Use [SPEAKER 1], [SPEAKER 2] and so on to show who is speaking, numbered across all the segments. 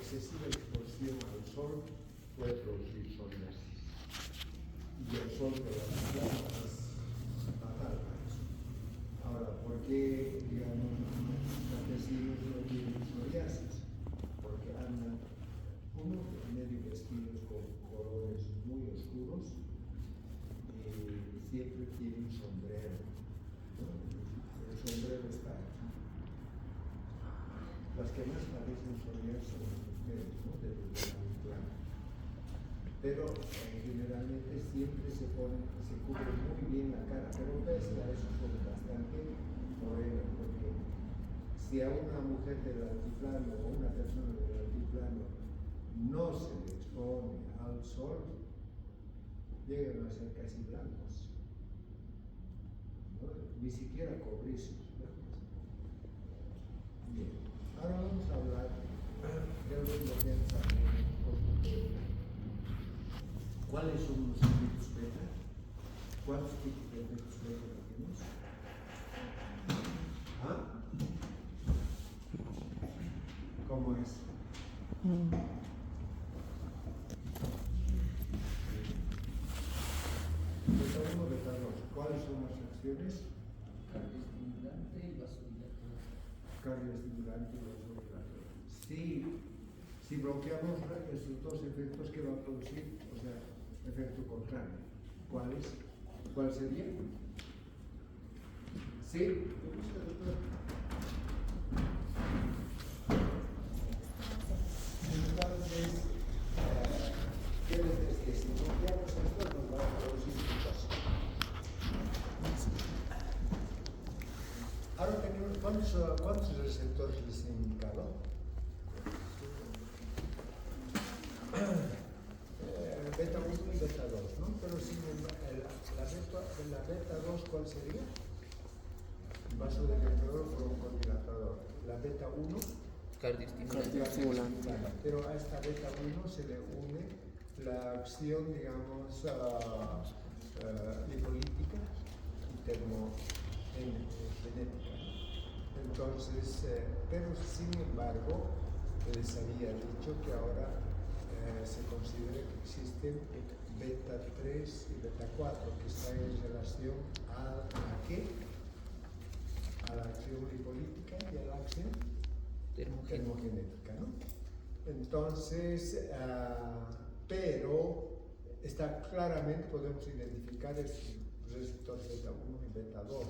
[SPEAKER 1] excesiva exposición al sol puede producir psoriasis. Y el sol de las plantas es fatal para eso. Ahora, ¿por qué, digamos, los campesinos no tienen psoriasis? Porque andan medio vestidos con colores muy oscuros y siempre tienen un sombrero, ¿no? El sombrero está aquí. Las que más parecen soñar son las mujeres, ¿no? De plano. Pero generalmente siempre se cubre muy bien la cara, pero pese a eso son bastante morenas, porque si a una mujer del altiplano o una persona del altiplano no se le expone al sol, llegan a ser casi blancos, ¿no? Ni siquiera cobrizos. Bien, ahora vamos a hablar de los bloqueantes. ¿Cuáles son los efectos beta? ¿Cuántos tipos de efectos beta tenemos? ¿Ah? ¿Cómo es? Beta 1, beta 2. ¿Cuáles son las acciones?
[SPEAKER 2] Cardioestimulante y vasodilatador.
[SPEAKER 1] Cardioestimulante y vasodilatador. Si bloqueamos estos dos efectos, ¿qué va a producir? O sea, efecto contrario. ¿Cuáles? ¿Cuál sería? Sí. Entonces, ¿qué les decía? Si bloqueamos esto, nos va a producir muchas. Ahora tenemos, ¿cuántos receptores les he indicado? Beta 1 y beta 2, ¿no? Pero si la beta 2, ¿cuál sería? Vasodilatador o broncodilatador. La beta 1,
[SPEAKER 2] Cardioestimulante.
[SPEAKER 1] pero a esta beta 1 se le une la acción, digamos, lipolítica y termogenética. Entonces, pero sin embargo, les había dicho que ahora se considera que existen beta 3 y beta 4 que están en relación a qué? A la acción lipolítica y a la acción termogenética, ¿no? Entonces, pero está claramente, podemos identificar estos receptores beta 1 y beta 2.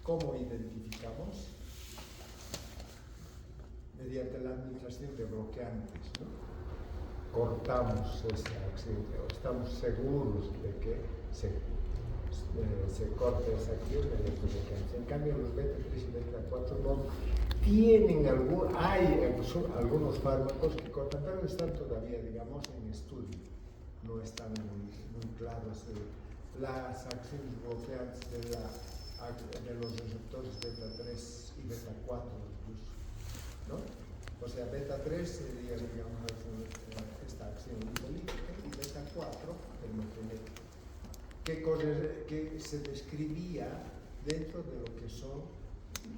[SPEAKER 1] ¿Cómo identificamos? Mediante la administración de bloqueantes, ¿no? Cortamos esa acción, estamos seguros de que se corte esa acción mediante bloqueantes. En cambio, los beta 3 y beta 4 no tienen hay algunos fármacos que cortan, pero están todavía, digamos, en estudio. No están muy claros las acciones bloqueantes de los receptores beta 3 y beta 4 incluso, ¿no? O sea, beta 3 sería, digamos, esta acción lipolítica y beta 4 termogenética. Que se describía dentro de lo que son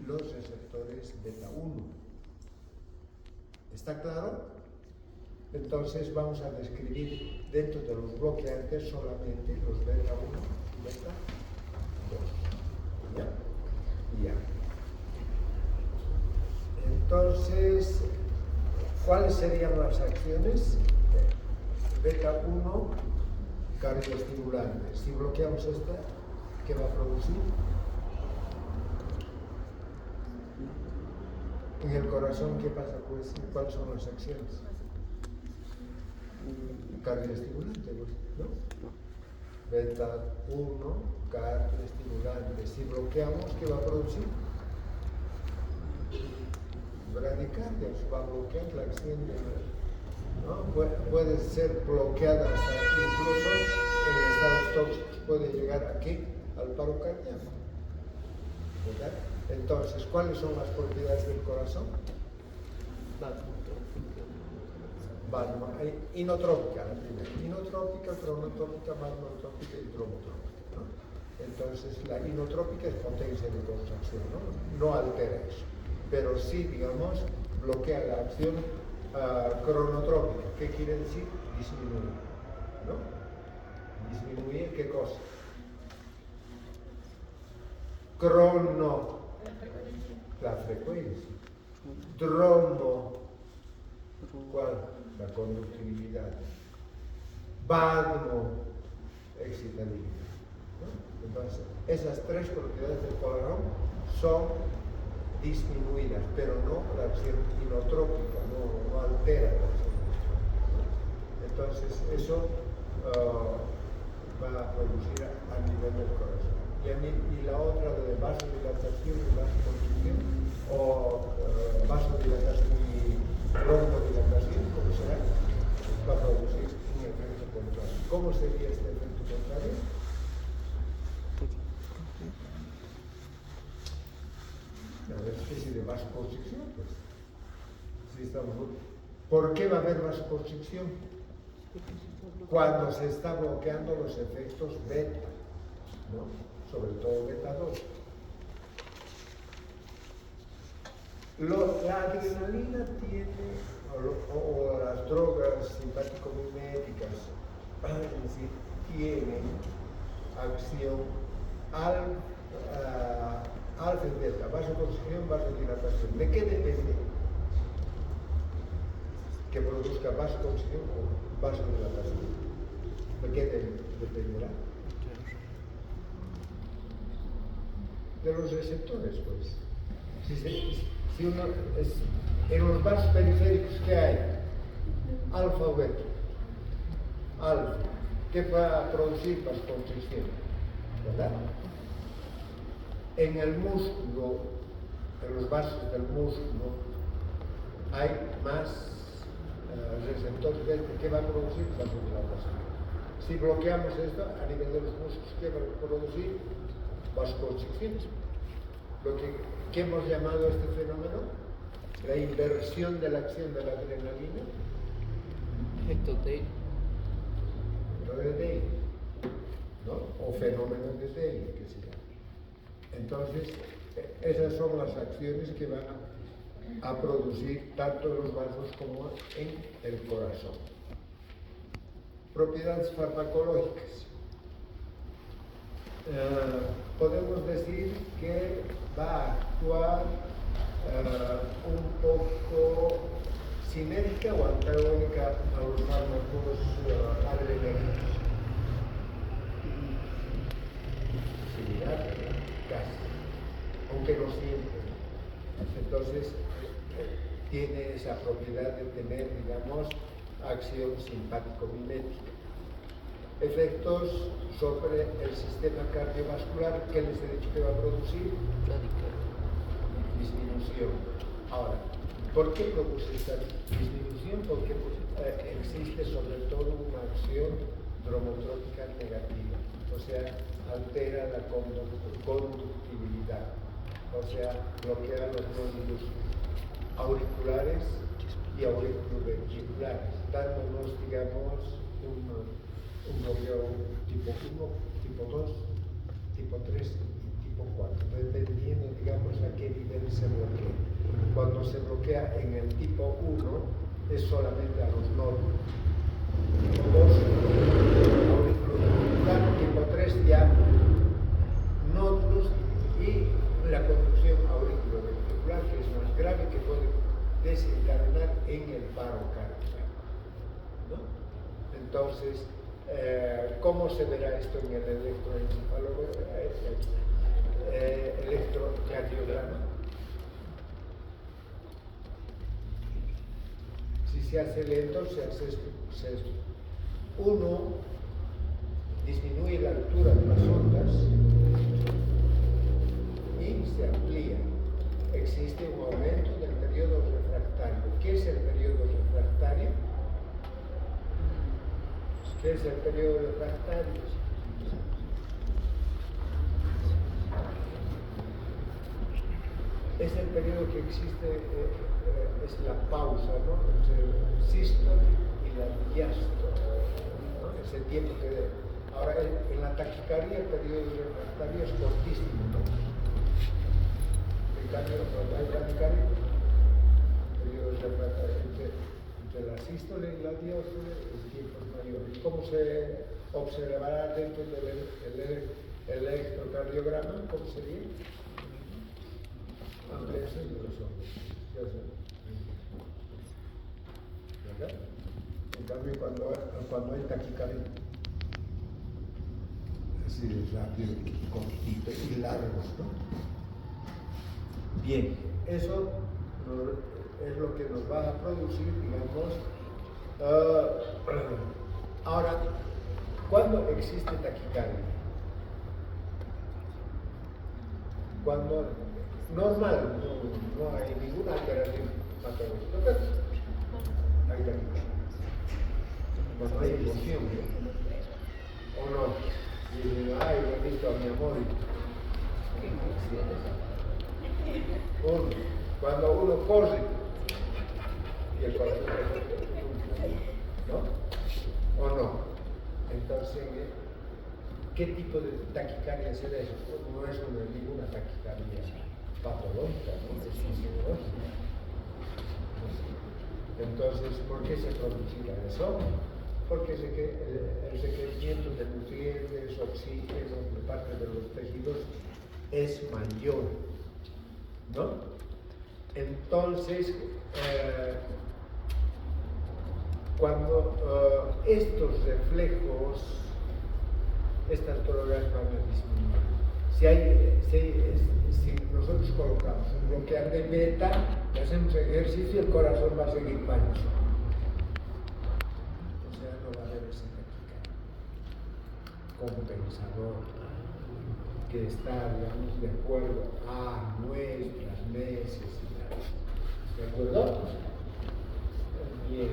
[SPEAKER 1] los receptores beta 1. ¿Está claro? Entonces vamos a describir dentro de los bloqueantes solamente los beta 1 y beta 2. ¿Ya? Ya. Entonces, ¿cuáles serían las acciones? Beta 1, cardioestimulante. Si bloqueamos esta, ¿qué va a producir? En el corazón, ¿qué pasa? Pues, ¿cuáles son las acciones? Cardioestimulante, ¿no? Beta 1, cardioestimulante. Si bloqueamos, ¿qué va a producir? Bradicardia, va a bloquear la acción de... ¿no? Puede ser bloqueada hasta incluso en estados tóxicos, puede llegar aquí al paro cardíaco, ¿verdad? Entonces, ¿cuáles son las propiedades del corazón? Inotrópica, la primera. Inotrópica, cronotrópica, magnotrópica y dromotrópica, ¿no? Entonces, la inotrópica es potencia de contracción, ¿no? No altera eso, pero sí, digamos, bloquea la acción cronotrópica. ¿Qué quiere decir? Disminuir, ¿no? ¿Disminuir qué cosa? Crono, la frecuencia. Dromo, ¿cuál? La conductividad. Badmo, excitabilidad, ¿no? Entonces, esas tres propiedades del corazón son disminuidas, pero no la acción inotrópica, no altera la acción. Entonces, eso va a producir a nivel del corazón. Y la otra de vasodilatación y vasoconstricción, o vasodilatación y broncodilatación, ¿cómo será? Va a producir un efecto contrario. ¿Cómo sería este efecto contrario? Una especie de vasoconstricción, pues. Sí, ¿por qué va a haber vasoconstricción? Cuando se está bloqueando los efectos beta, ¿no? Sobre todo beta 2. La adrenalina tiene, o las drogas simpático-miméticas, es decir, tienen acción alfa y beta, vasoconstricción, vasodilatación. ¿De qué depende que produzca vasoconstricción o vasodilatación? ¿De qué dependerá? De los receptores, pues. Si uno en los vasos periféricos, ¿qué hay? Alfa o beta. Alfa, ¿qué va a producir vasoconstricción? ¿Verdad? En el músculo, en los vasos del músculo, hay más receptores beta. ¿Qué va a producir? Vasodilatación. Si bloqueamos esto a nivel de los músculos, ¿qué va a producir? Vasoconstricción. ¿Qué hemos llamado a este fenómeno? La inversión de la acción de la adrenalina.
[SPEAKER 2] Efecto Day.
[SPEAKER 1] De Day, ¿no? O fenómeno de Day, que se llama. Entonces, esas son las acciones que van a producir tanto en los vasos como en el corazón. Propiedades farmacológicas. Podemos decir que va a actuar un poco sinérica o antagónica a los fármacos adrenérgicos. Similar, ¿verdad? Casi, aunque no siempre. Entonces, tiene esa propiedad de tener, digamos, acción simpático-mimética. Efectos sobre el sistema cardiovascular, ¿qué les he dicho que va a producir? Disminución. Ahora, ¿por qué produce esta disminución? Porque existe sobre todo una acción dromotrópica negativa, o sea, altera la conductividad, o sea, bloquea los nódulos auriculares y auriculoventriculares, dándonos, digamos, un bloqueo tipo 1, tipo 2, tipo 3 y tipo 4, dependiendo, digamos, a qué nivel se bloquea. Cuando se bloquea en el tipo 1 es solamente a los nódulos. Tipo 2, auriculoventricular, tipo 3 ya nódulos y la conducción auriculoventricular, que es más grave, que puede desencadenar en el paro cardíaco, ¿no? Entonces, ¿cómo se verá esto en el electrocardiograma? Si se hace lento, se hace esto. Uno disminuye la altura de las ondas y se amplía. Existe un aumento del periodo refractario. ¿Qué es el periodo refractario? ¿Qué es el periodo refractario? Es el periodo que existe, es la pausa, ¿no?, entre el sístole y la diástole, ¿no? Ese tiempo que... Ahora, en la taquicardia el periodo refractario es cortísimo, ¿no? En cambio, cuando hay taquicardia, el periodo refractario entre de la sístole y la diástole, el tiempo es mayor. ¿Y cómo se observará dentro del electrocardiograma? ¿Cómo sería? Ampliación de los hombros. Ya sé. ¿Verdad? En cambio, cuando hay taquicardia, así de rápido, cortito y largo, ¿no? Bien, eso es lo que nos va a producir, digamos, ahora, ¿cuándo existe taquicardia? Cuando normal, no hay ninguna alteración patológica, pero hay taquicardia. Cuando hay emoción, ¿no? O no, y dicen, ay, bonito, mi amor. Cuando uno corre y el corazón ¿no? ¿O no? Entonces, ¿qué tipo de taquicardia será eso? No es ninguna taquicardia patológica, ¿no? Es fisiológica. Entonces, ¿por qué se producirá eso? Porque el requerimiento de nutrientes, oxígeno de parte de los tejidos es mayor, ¿no? Entonces, cuando estos reflejos, estas drogas van a disminuir. Si nosotros colocamos un bloqueante beta y hacemos ejercicio, el corazón va a seguir manso. O sea, no va a haber ese compensador que está, digamos, de acuerdo a nuestras necesidades. ¿De acuerdo? Bien.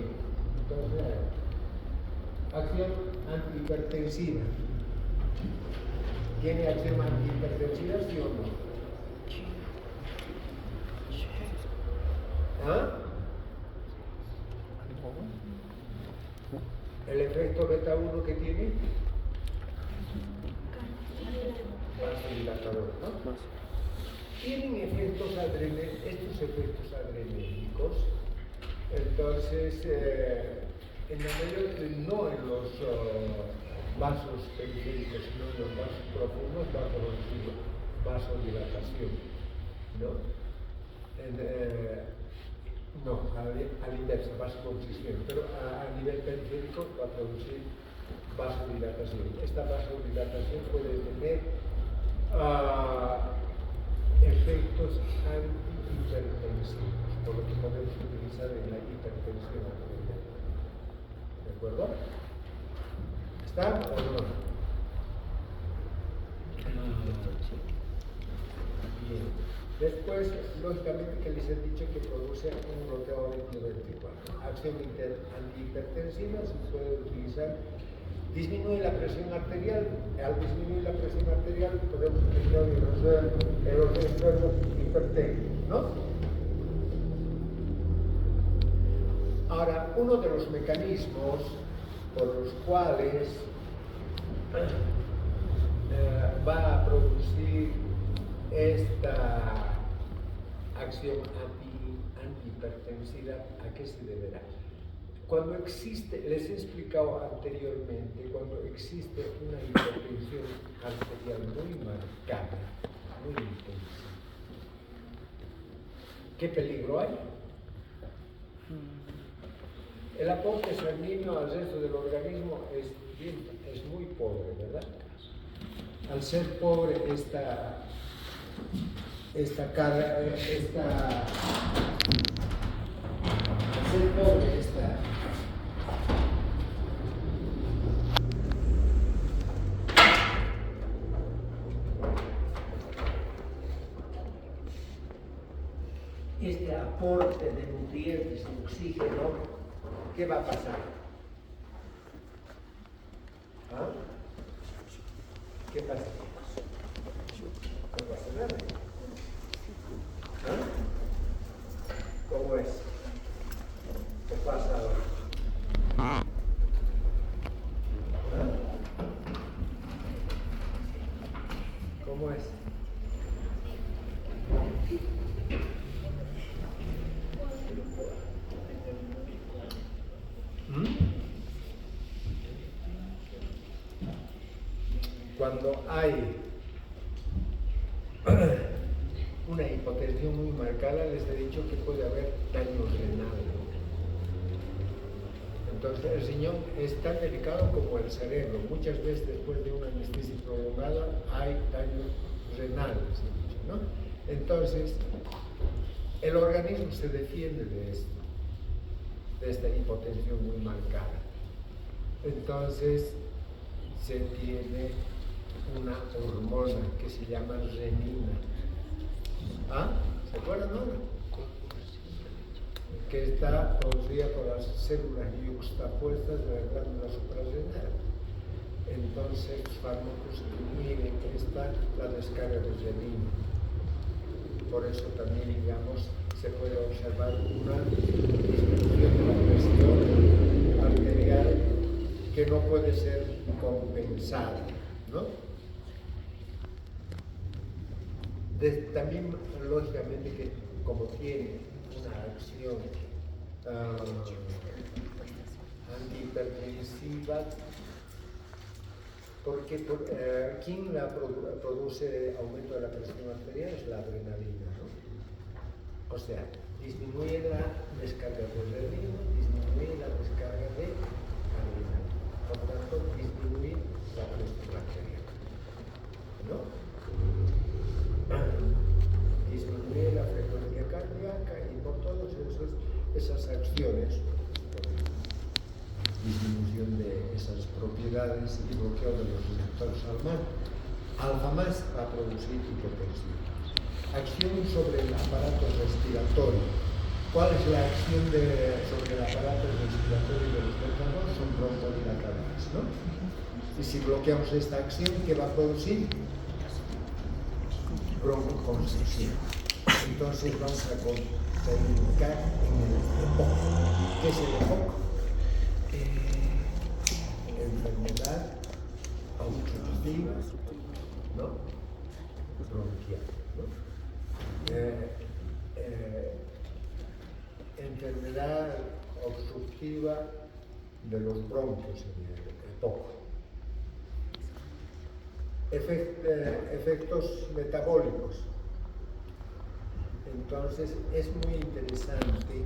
[SPEAKER 1] Entonces, acción antihipertensiva. ¿Tiene acción antihipertensiva, sí o no? ¿Ah? ¿El efecto beta 1 que tiene? Vasodilatador, ¿no? Tienen efectos estos efectos adrenérgicos, entonces, en la mayor, no en los vasos periféricos, sino en los vasos profundos, va a producir vasodilatación, ¿no? No, al inverso, vasoconstricción, pero a nivel periférico va a producir vasodilatación. Esta vasodilatación puede tener efectos antihipertensivos, por lo que podemos utilizar en la hipertensión arterial. ¿De acuerdo? ¿Está o no? Bien. Después, lógicamente, que les he dicho que produce un bloqueo ventricular. Acción antihipertensiva se puede utilizar. Disminuye la presión arterial. Al disminuir la presión arterial podemos utilizar los enfermos hipertensos, ¿no? Ahora, uno de los mecanismos por los cuales va a producir esta acción antihipertensiva, ¿a qué se deberá? Cuando existe, les he explicado anteriormente, cuando existe una hipertensión arterial muy marcada, muy intensa, ¿qué peligro hay? El aporte sanguíneo al resto del organismo es muy pobre, ¿verdad? Al ser pobre este aporte de nutrientes y oxígeno, ¿qué va a pasar? ¿Ah? ¿Qué pasa? No pasa nada. ¿Ah? ¿Cómo es? ¿Qué pasa ahora? ¿Ah? ¿Cómo es? cuando hay una hipotensión muy marcada, les he dicho que puede haber daño renal. Entonces el riñón es tan delicado como el cerebro. Muchas veces después de una anestesia prolongada hay daño renal, ¿no? Entonces el organismo se defiende de esto, de esta hipotensión muy marcada. Entonces se tiene una hormona que se llama renina. ¿Ah? ¿Se acuerdan ahora? Que está producida por las células yuxtapuestas de la glándula suprarrenal. Entonces los fármacos inhiben la descarga de renina. Por eso también, digamos, se puede observar una disminución de la presión arterial que no puede ser compensada, ¿no? También, lógicamente, que como tiene una acción antihipertensiva, porque ¿quién la produce aumento de la presión arterial? Es la adrenalina, ¿no? O sea, disminuye la descarga de renina, disminuye la descarga de adrenalina, por tanto disminuye la presión arterial, ¿no? Disminuye la frecuencia cardíaca y por todas esas acciones, disminución de esas propiedades y bloqueo de los receptores alfa más va a producir hipotensión. Acción sobre el aparato respiratorio. ¿Cuál es la acción sobre el aparato respiratorio de los beta-2? Son broncodilatadores, ¿no? Y si bloqueamos esta acción, ¿qué va a producir? Broncoconstricción. Entonces vamos a contraindicar en el EPOC. ¿Qué es el EPOC? Enfermedad obstructiva, ¿no? Bronquial, ¿no? Enfermedad obstructiva de los bronquios en el EPOC. Efectos metabólicos. Entonces es muy interesante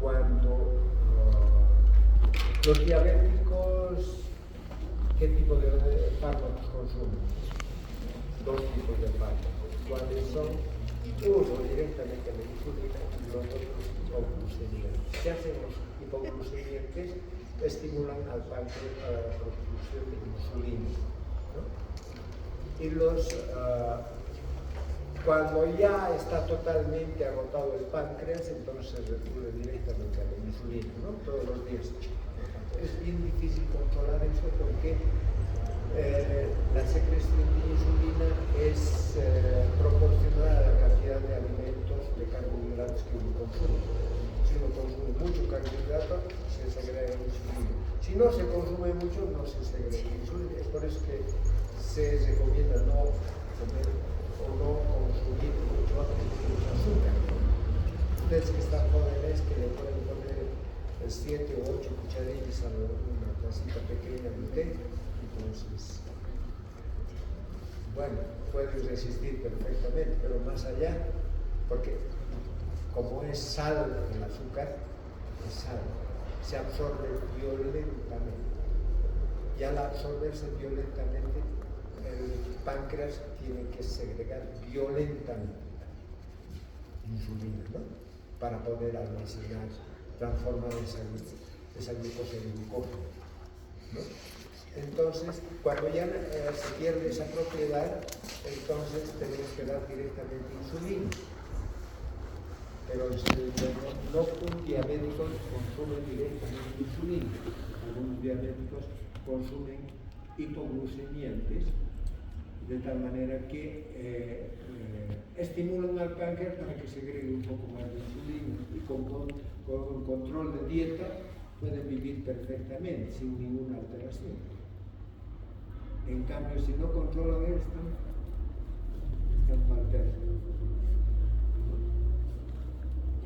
[SPEAKER 1] cuando los diabéticos, ¿qué tipo de fármacos consumen? Dos tipos de fármacos. ¿Cuáles son? Uno directamente la insulina y los otros hipoglucemiantes. ¿Qué hacen los hipoglucemiantes? Estimulan al páncreas a la producción de insulina, ¿no? Y cuando ya está totalmente agotado el páncreas, entonces se recurre directamente a la insulina, ¿no? Todos los días. Es bien difícil controlar eso porque la secreción de insulina es proporcional a la cantidad de alimentos, de carbohidratos que uno consume. Si uno consume mucho carbohidrato, se segrega insulina. Si no se consume mucho, no se segrega insulina. Es por eso que se recomienda no comer o no consumir mucho azúcar. Ustedes que están jóvenes, que le pueden poner 7 o 8 cucharillas a una tacita pequeña de té, entonces, bueno, pueden resistir perfectamente, pero más allá, porque como es sal el azúcar, es sal, se absorbe violentamente. Y al absorberse violentamente, el páncreas tiene que segregar violentamente insulina, ¿no? Para poder almacenar, transformar esa glucosa en glucógeno, ¿no? Entonces, cuando ya se pierde esa propiedad, entonces tenemos que dar directamente insulina. Pero no un diabético consume directamente insulina. Algunos diabéticos consumen hipoglucemiantes de tal manera que estimulan al páncreas para que segregue un poco más de insulina y con control de dieta pueden vivir perfectamente sin ninguna alteración. En cambio, si no controlan esto, están faltando.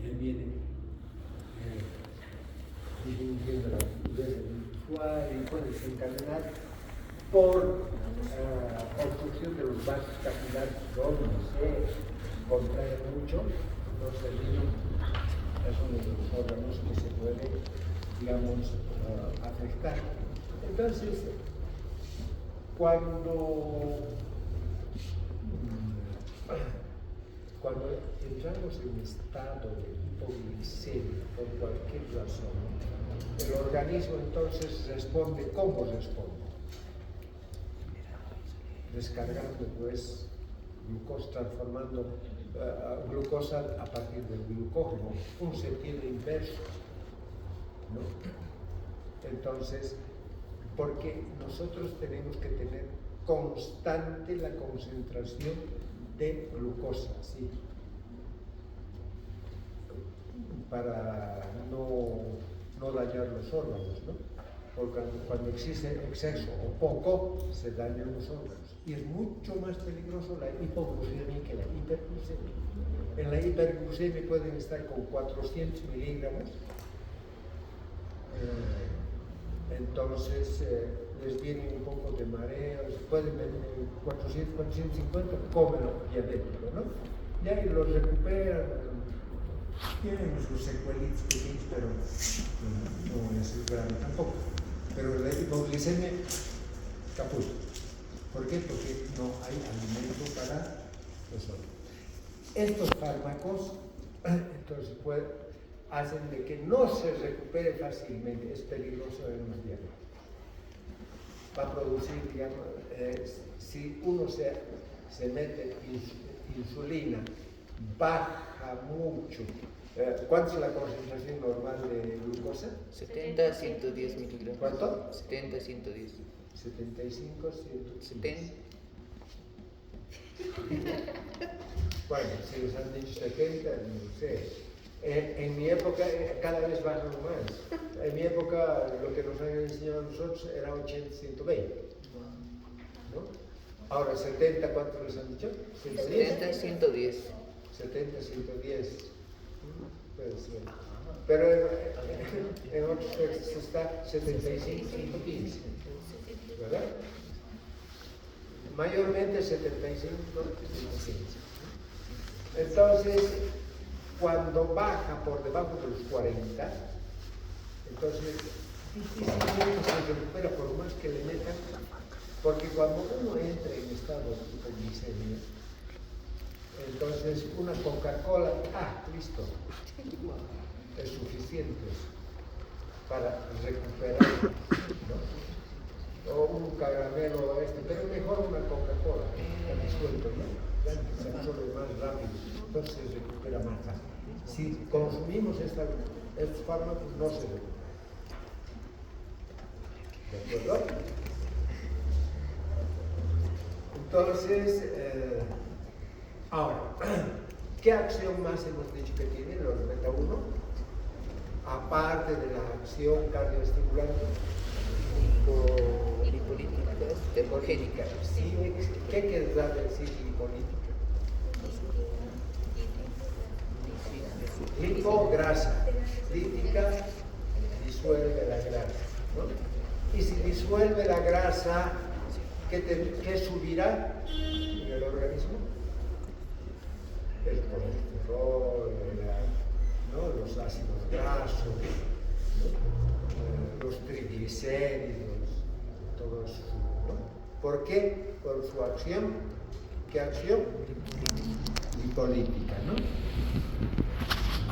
[SPEAKER 1] Y ahí viene disminuyendo la fluidez visual y puede desencadenar por obstrucción de los vasos capilares, donde se contrae mucho, los riñón es uno de los órganos que se puede, digamos, afectar. Entonces, cuando entramos en estado de hipoglicemia por cualquier razón, el organismo entonces responde. ¿Cómo responde? Descargando pues glucosa, transformando glucosa a partir del glucógeno, un sentido inverso, ¿no? Entonces, porque nosotros tenemos que tener constante la concentración de glucosa, ¿sí? Para no dañar los órganos, ¿no? Porque cuando existe exceso o poco, se dañan los órganos. Y es mucho más peligroso la hipoglucemia que la hiperglucemia. En la hiperglucemia pueden estar con 400 miligramos, entonces les viene un poco de mareos, pueden venir 400, 450, cómelo diabético, ¿no? Y ahí los recuperan, tienen sus secuelitos pequeños, pero no es grave tampoco. Pero la hipoglicemia, caput. ¿Por qué? Porque no hay alimento para los órganos. Estos fármacos, entonces, hacen de que no se recupere fácilmente, es peligroso en los diabéticos. Va a producir, digamos, si uno se mete insulina, baja mucho. ¿Cuánto es la concentración normal de glucosa?
[SPEAKER 2] 70 a 110 miligramos.
[SPEAKER 1] ¿Cuánto?
[SPEAKER 2] 70 a 110.
[SPEAKER 1] 75, 115.
[SPEAKER 2] 70.
[SPEAKER 1] Bueno, si les han dicho 70, no sé. En mi época cada vez bajan más. En mi época lo que nos han enseñado a nosotros era 80, 120. ¿No? Ahora 70, ¿cuánto les han dicho?
[SPEAKER 2] 70 a 110.
[SPEAKER 1] 70, 110. Puede ser. Pero en otros textos está 75, 115. ¿Verdad? Mayormente 75, 115. Entonces, cuando baja por debajo de los 40, entonces difícilmente se recupera por más que le metan, porque cuando uno entra en estado de hipoglicemia, entonces una Coca-Cola, listo, es suficiente para recuperar, ¿no? O un caramelo pero mejor una Coca-Cola, disuelto, ¿no? Ya se absorbe más rápido, entonces se recupera más rápido. Si consumimos estos fármacos, no se recupera. ¿De acuerdo? Entonces, ahora, ¿qué acción más hemos dicho que tienen los beta-1? Aparte de la acción cardioestimulante.
[SPEAKER 2] Lipolíticas, termogénicas.
[SPEAKER 1] Sí, ¿qué querrá decir lipolítica? Lipograsa. Lítica disuelve la grasa, ¿no? Y si disuelve la grasa, ¿qué subirá en el organismo? El colesterol, ¿no? Los ácidos grasos, ¿no? Los triglicéridos, todo eso, ¿no? ¿Por qué? Por su acción. ¿Qué acción? Lipolítica, ¿no?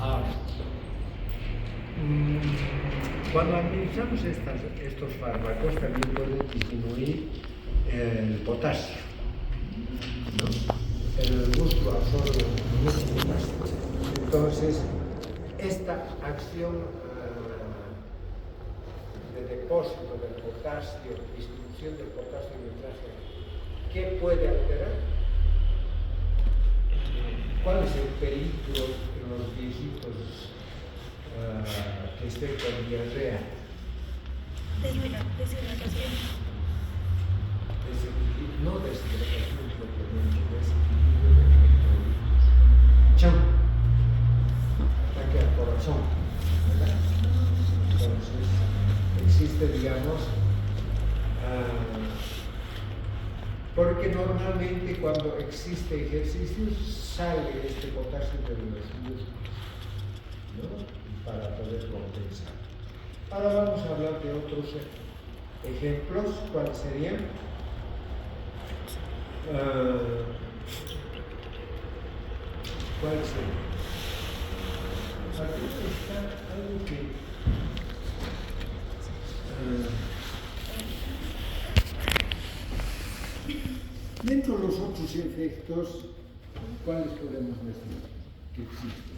[SPEAKER 1] Ahora, cuando administramos estos fármacos también pueden disminuir el potasio, ¿no? El músculo absorbe mucho potasio. Entonces, esta acción de depósito del potasio, distribución del potasio en el tránsito, ¿qué puede alterar? ¿Cuál es el peligro en los viejitos que estén con diarrea?
[SPEAKER 3] Deshidratación.
[SPEAKER 1] No deshidratación propiamente, desequilibrio de electrolitos. ¡Cham! Ataque al corazón, ¿verdad? Entonces, existe, digamos, Porque normalmente cuando existe ejercicio sale este potasio de los músculos, ¿no? Para poder compensar. Ahora vamos a hablar de otros ejemplos. ¿Cuáles serían? ¿Cuál sería? Aquí está algo que dentro de los otros efectos, ¿cuáles podemos decir que existen?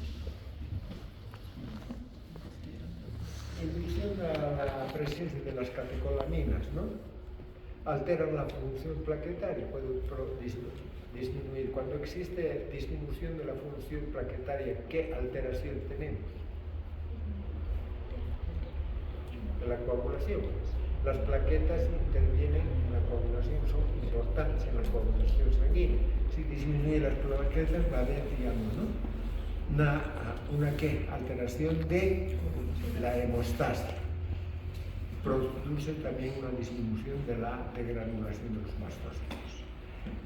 [SPEAKER 1] Inducción a la presencia de las catecolaminas, ¿no? Alteran la función plaquetaria, pueden disminuir. Cuando existe disminución de la función plaquetaria, ¿qué alteración tenemos? La coagulación. Las plaquetas intervienen en la coagulación, son importantes en la coagulación sanguínea. Si disminuye las plaquetas va a haber, digamos, ¿no? una ¿qué? Alteración de la hemostasia. Produce también una disminución de la degranulación de los mastocitos.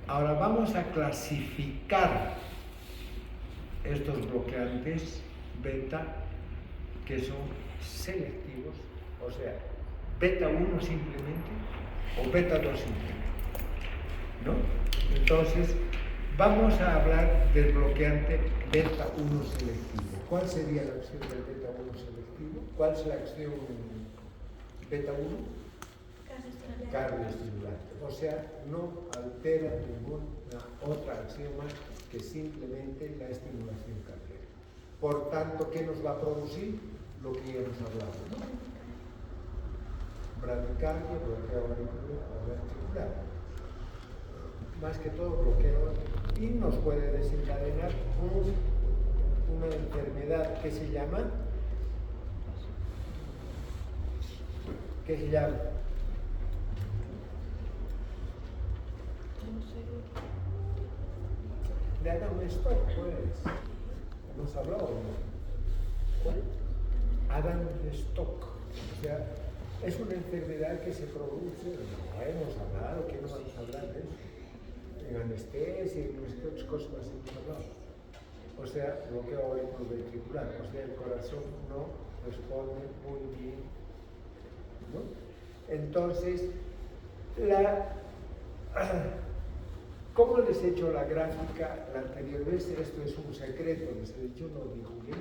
[SPEAKER 1] Ahora vamos a clasificar estos bloqueantes beta que son selectivos, o sea, beta 1 simplemente o beta 2 simplemente, ¿no? Entonces, vamos a hablar del bloqueante beta 1 selectivo. ¿Cuál sería la acción del beta 1 selectivo? ¿Cuál es la acción beta 1? Cardioestimulante. O sea, no altera ninguna otra acción más que simplemente la estimulación cardíaca. Por tanto, ¿qué nos va a producir? Lo que ya hemos hablado, ¿no? Bradicardia, bloqueo auricular, más que todo bloqueo, y nos puede desencadenar una enfermedad que se llama de Adam Stock, pues hemos hablado, ¿no? ¿Cuál? Adam Stock, o sea, es una enfermedad que se produce, no hemos hablado, que no vamos a hablar de eso, en anestesia y en otras cosas más hemos hablado. O sea, bloqueo auriculoventricular, o sea, el corazón no responde muy bien, ¿no? Entonces, ¿cómo les he hecho la gráfica la anterior vez? Esto es un secreto, les he dicho, no digo bien.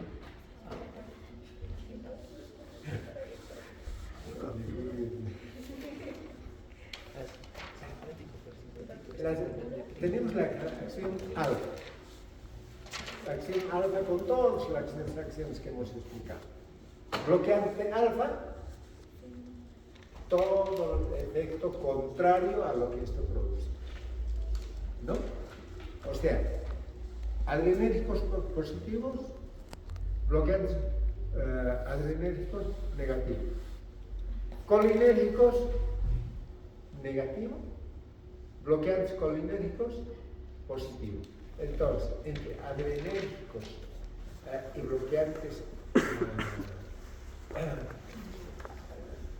[SPEAKER 1] Tenemos la acción alfa. La acción alfa con todas las acciones que hemos explicado. Bloqueante alfa, todo el efecto contrario a lo que esto produce, ¿no? O sea, adrenérgicos positivos, bloqueantes adrenérgicos negativos. Colinérgicos negativos, bloqueantes colinérgicos positivos. Entonces, entre adrenérgicos y bloqueantes,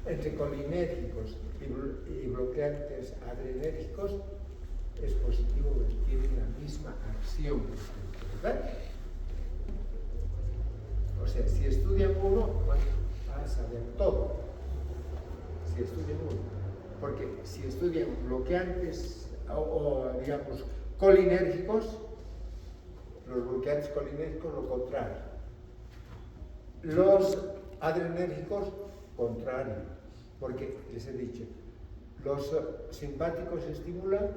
[SPEAKER 1] entre colinérgicos y bloqueantes adrenérgicos, es positivo que tienen la misma acción, ¿verdad? O sea, si estudian uno, van a saber todo. Si estudian uno. Porque si estudian bloqueantes o digamos, colinérgicos, los bloqueantes colinérgicos lo contrario. Los adrenérgicos, contrario. Porque les he dicho, los simpáticos estimulan,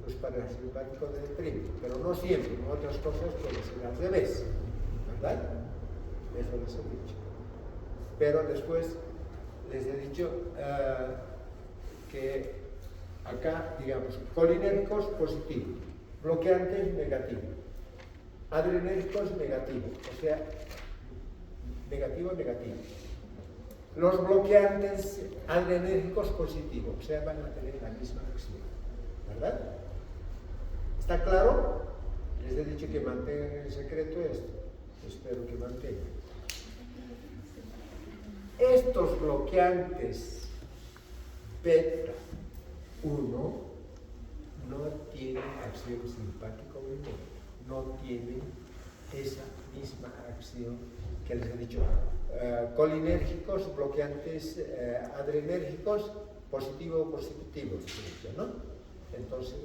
[SPEAKER 1] los parasimpáticos deprimen, pero no siempre, en otras cosas puede ser al revés, ¿verdad? Eso les he dicho. Pero después les he dicho que acá, digamos, colinérgicos positivos, bloqueantes negativos, adrenérgicos negativos, o sea, negativo. Los bloqueantes adrenérgicos positivos, o sea, van a tener la misma acción, ¿verdad? ¿Está claro? Les he dicho que mantengan en secreto esto. Espero que mantengan. Estos bloqueantes beta 1 no tienen acción simpática o inmune, no tienen esa misma acción que les he dicho. Colinérgicos, bloqueantes adrenérgicos, positivo o positivo, ¿no? Entonces,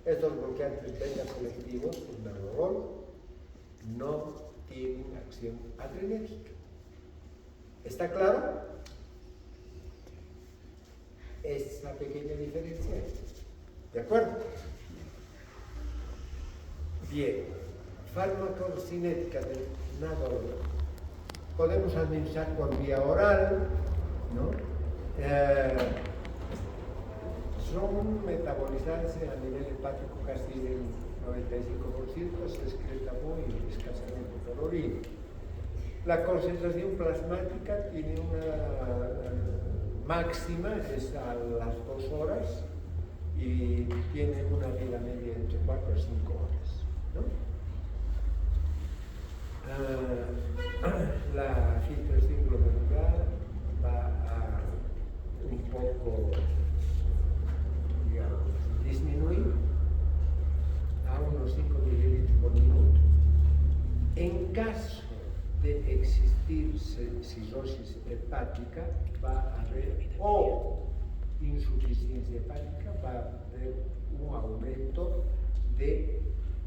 [SPEAKER 1] estos bloqueantes beta selectivos, el nargol, no tienen acción adrenérgica. ¿Está claro? Esa pequeña diferencia. ¿De acuerdo? Bien. Farmacocinética del nadol. Podemos administrar por vía oral, ¿no? Son metabolizadas a nivel hepático casi del 95%, se excreta muy escasamente por orina. La concentración plasmática tiene una máxima, es a las 2 horas y tiene una vida media entre 4 a 5 horas, ¿no? La filtración glomerular va a un poco, digamos, disminuir a unos 5 mililitros por minuto. En caso de existir cirrosis hepática, va a haber, o insuficiencia hepática, va a haber un aumento de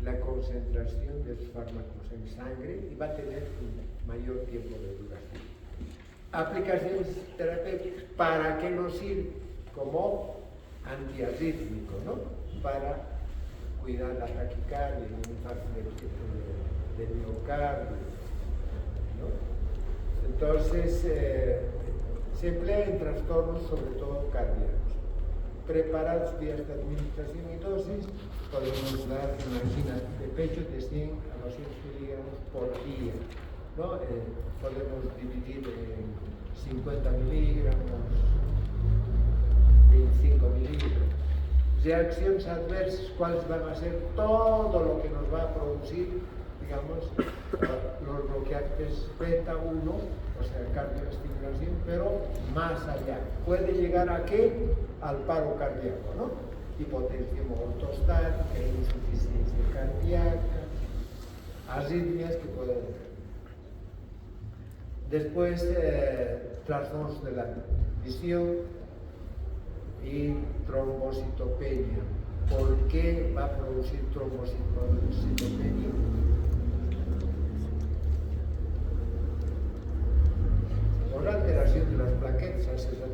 [SPEAKER 1] la concentración de los fármacos en sangre y va a tener un mayor tiempo de duración. Aplicaciones terapéuticas, ¿para qué nos sirve? Como antiarrítmico, ¿no? Para cuidar la taquicardia, un infarto de miocardio, ¿no? Entonces, se emplea en trastornos sobre todo cardíacos. Preparados vías de administración y dosis, podemos dar una angina de pecho de 100 a 200 miligramos por día, ¿no? Podemos dividir en 50 miligramos, 25 miligramos. Reacciones adversas, ¿cuáles van a ser? Todo lo que nos va a producir, digamos, los bloqueantes beta 1, o sea, cardioestimulación, pero más allá. Puede llegar a qué? Al paro cardíaco, ¿no? Hipotensión ortostática, insuficiencia cardíaca, arritmias que pueden haber. Después, trastornos de la visión y trombocitopenia. ¿Por qué va a producir trombocitopenia? Por la alteración de las plaquetas, hace ratito.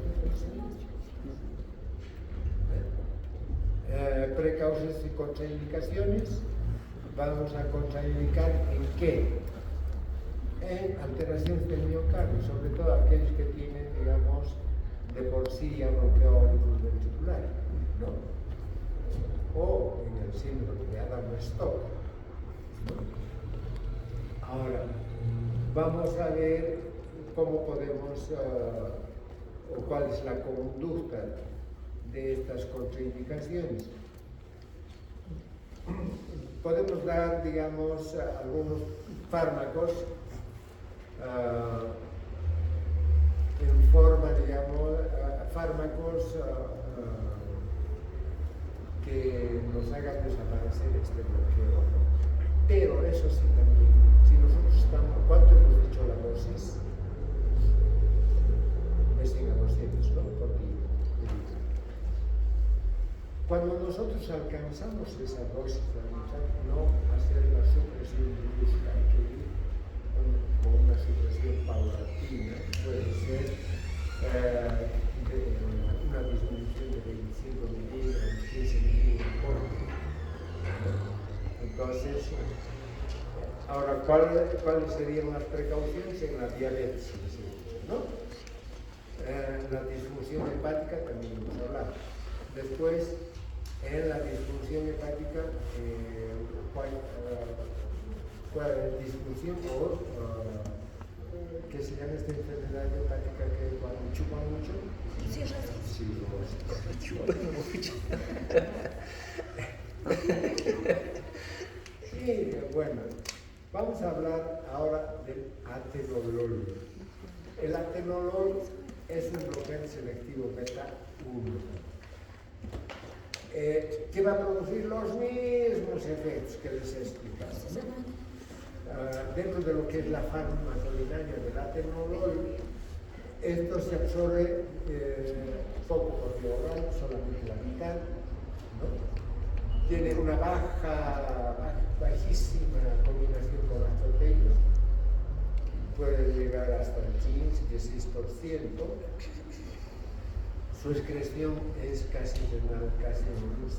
[SPEAKER 1] Precausas y contraindicaciones. Vamos a contraindicar en qué? En alteraciones del miocardio, sobre todo aquellos que tienen, digamos, de por sí ya bloqueos ventriculares, ¿no? O en el síndrome de Adam-Stock, ¿no? Ahora, vamos a ver cómo podemos, o cuál es la conducta de estas contraindicaciones. Podemos dar, digamos, algunos fármacos en forma, digamos, fármacos que nos hagan desaparecer este bloqueo. Pero eso sí también, si nosotros estamos, ¿cuánto hemos dicho la dosis? De 100 a 200, ¿no? Por día. Cuando nosotros alcanzamos esa dosis de no hacer la supresión brusca, hay que ir con una supresión paulatina, puede ser una disminución de 25 miligramos, 15 miligramos por día. Entonces, ahora, ¿cuáles serían las precauciones en la diabetes? ¿No? La disfunción hepática también hemos hablado. Después, en la disfunción hepática, disfunción o ¿qué se llama esta enfermedad hepática que cuando chupan mucho? Cirrosis. Chupan mucho. Y bueno, vamos a hablar ahora del atenolol. El atenolol es un bloqueante selectivo beta 1. que va a producir los mismos efectos que les he explicado, ¿no? Dentro de lo que es la farmacodinámica del atenolol, esto se absorbe poco por vía oral, solamente la mitad, ¿no? Tiene una bajísima combinación con las proteínas, puede llegar hasta el 15-16%. Su excreción es casi renal, casi en un 100%,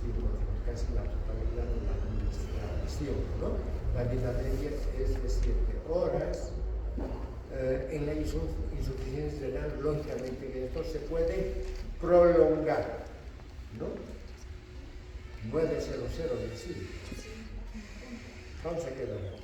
[SPEAKER 1] casi la totalidad de la administración, ¿no? La vida media es de 7 horas. En la insuficiencia renal, lógicamente, esto se puede prolongar, ¿no? 900 de sí. Vamos a quedar aquí.